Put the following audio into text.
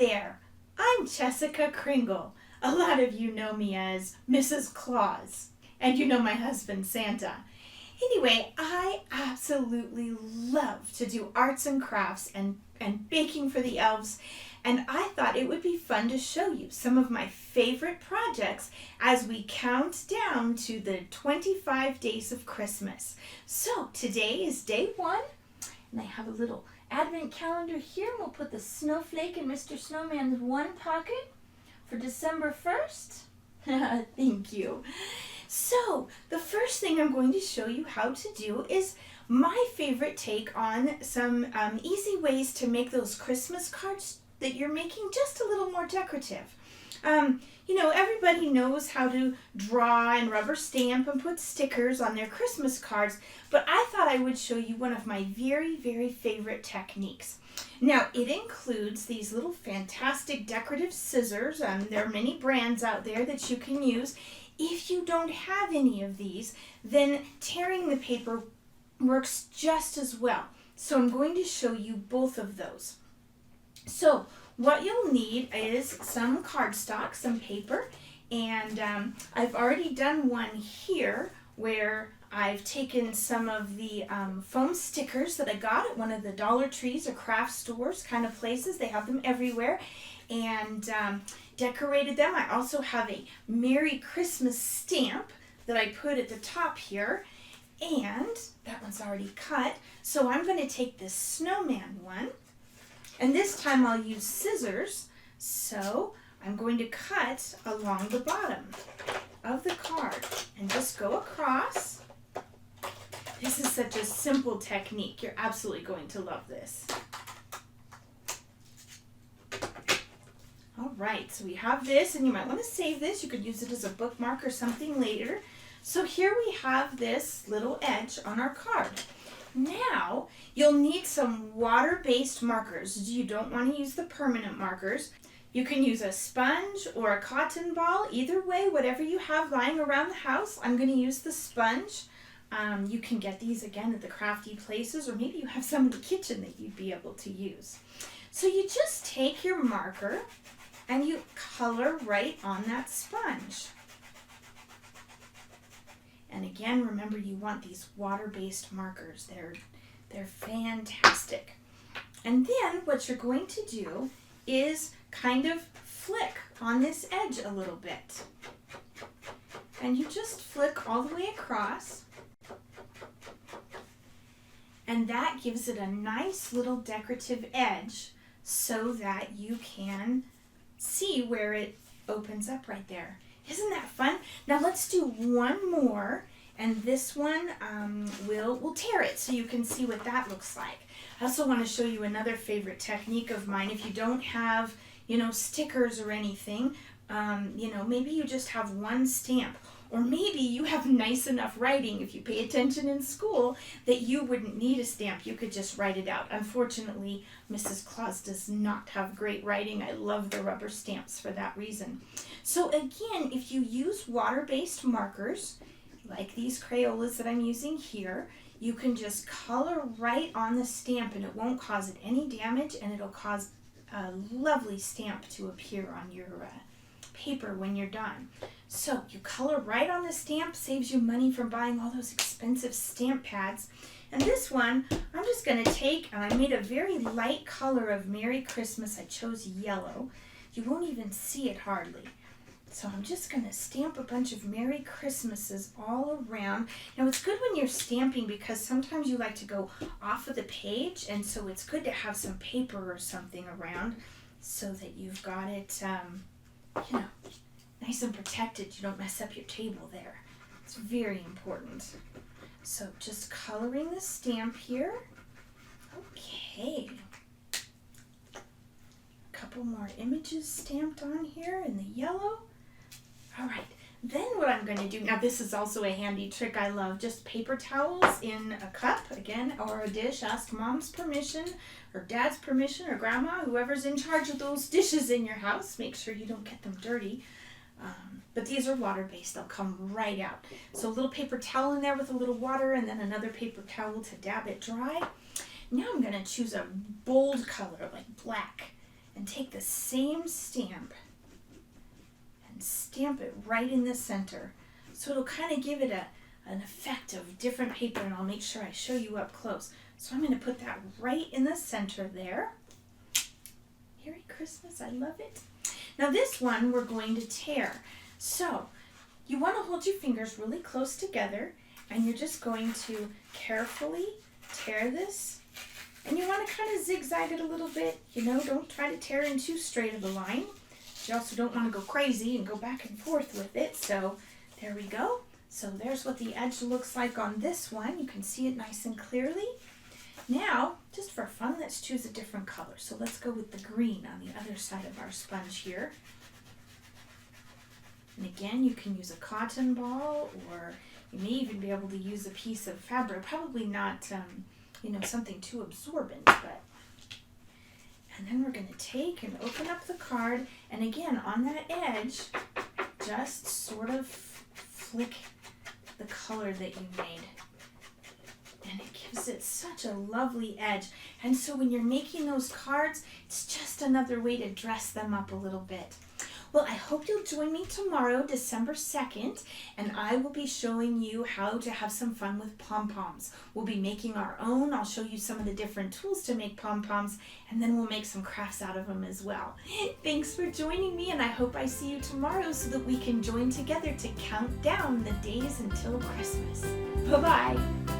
there, I'm Jessica Kringle. A lot of you know me as Mrs. Claus, and you know my husband Santa. Anyway, I absolutely love to do arts and crafts and baking for the elves, and I thought it would be fun to show you some of my favorite projects as we count down to the 25 days of Christmas. So today is day 1, and I have a little advent calendar here. We'll put the snowflake in Mr. Snowman's one pocket for December 1st. Thank you. So the first thing I'm going to show you how to do is my favorite take on some easy ways to make those Christmas cards that you're making just a little more decorative. You know, everybody knows how to draw and rubber stamp and put stickers on their Christmas cards, but I thought I would show you one of my very, very favorite techniques. Now, it includes these little fantastic decorative scissors. There are many brands out there that you can use. If you don't have any of these, then tearing the paper works just as well. So I'm going to show you both of those. So what you'll need is some cardstock, some paper, and I've already done one here where I've taken some of the foam stickers that I got at one of the Dollar Trees or craft stores kind of places. They have them everywhere, and decorated them. I also have a Merry Christmas stamp that I put at the top here, and that one's already cut. So I'm going to take this snowman one, and this time I'll use scissors. So I'm going to cut along the bottom of the card and just go across. This is such a simple technique. You're absolutely going to love this. All right, so we have this, and you might want to save this. You could use it as a bookmark or something later. So here we have this little edge on our card. Now, you'll need some water-based markers. You don't want to use the permanent markers. You can use a sponge or a cotton ball. Either way, whatever you have lying around the house, I'm going to use the sponge. You can get these again at the crafty places, or maybe you have some in the kitchen that you'd be able to use. So you just take your marker and you color right on that sponge. And again, remember, you want these water-based markers. They're fantastic. And then what you're going to do is kind of flick on this edge a little bit. And you just flick all the way across. And that gives it a nice little decorative edge so that you can see where it opens up right there. Isn't that fun? Now let's do one more, and this one we'll tear it so you can see what that looks like. I also want to show you another favorite technique of mine. If you don't have, stickers or anything, maybe you just have one stamp. Or maybe you have nice enough writing, if you pay attention in school, that you wouldn't need a stamp. You could just write it out. Unfortunately, Mrs. Claus does not have great writing. I love the rubber stamps for that reason. So again, if you use water-based markers, like these Crayolas that I'm using here, you can just color right on the stamp and it won't cause it any damage, and it'll cause a lovely stamp to appear on your paper when you're done. So you color right on the stamp, saves you money from buying all those expensive stamp pads. And this one, I'm just going to take, and I made a very light color of Merry Christmas. I chose yellow. You won't even see it hardly. So I'm just going to stamp a bunch of Merry Christmases all around. Now it's good when you're stamping because sometimes you like to go off of the page, and so it's good to have some paper or something around so that you've got it, nice and protected. You don't mess up your table there. It's very important. So just coloring the stamp here. Okay. A couple more images stamped on here in the yellow. All right. Then what I'm going to do, now this is also a handy trick I love, just paper towels in a cup, again, or a dish. Ask mom's permission or dad's permission or grandma, whoever's in charge of those dishes in your house. Make sure you don't get them dirty. But these are water-based. They'll come right out. So a little paper towel in there with a little water, and then another paper towel to dab it dry. Now I'm going to choose a bold color like black. and take the same stamp and stamp it right in the center. So it'll kind of give it an effect of different paper, and I'll make sure I show you up close. So I'm going to put that right in the center there. Merry Christmas, I love it. Now this one we're going to tear. So you want to hold your fingers really close together, and you're just going to carefully tear this. And you want to kind of zigzag it a little bit. You know, don't try to tear in too straight of a line. You also don't want to go crazy and go back and forth with it. So there we go. So there's what the edge looks like on this one. You can see it nice and clearly. Now, just for fun, let's choose a different color. So let's go with the green on the other side of our sponge here. And again, you can use a cotton ball, or you may even be able to use a piece of fabric. Probably not, you know, something too absorbent, but. And then we're going to take and open up the card. And again, on that edge, just sort of flick the color that you made. And it gives it such a lovely edge. And so when you're making those cards, it's just another way to dress them up a little bit. Well, I hope you'll join me tomorrow, December 2nd, and I will be showing you how to have some fun with pom-poms. We'll be making our own. I'll show you some of the different tools to make pom-poms, and then we'll make some crafts out of them as well. Thanks for joining me, and I hope I see you tomorrow so that we can join together to count down the days until Christmas. Bye-bye.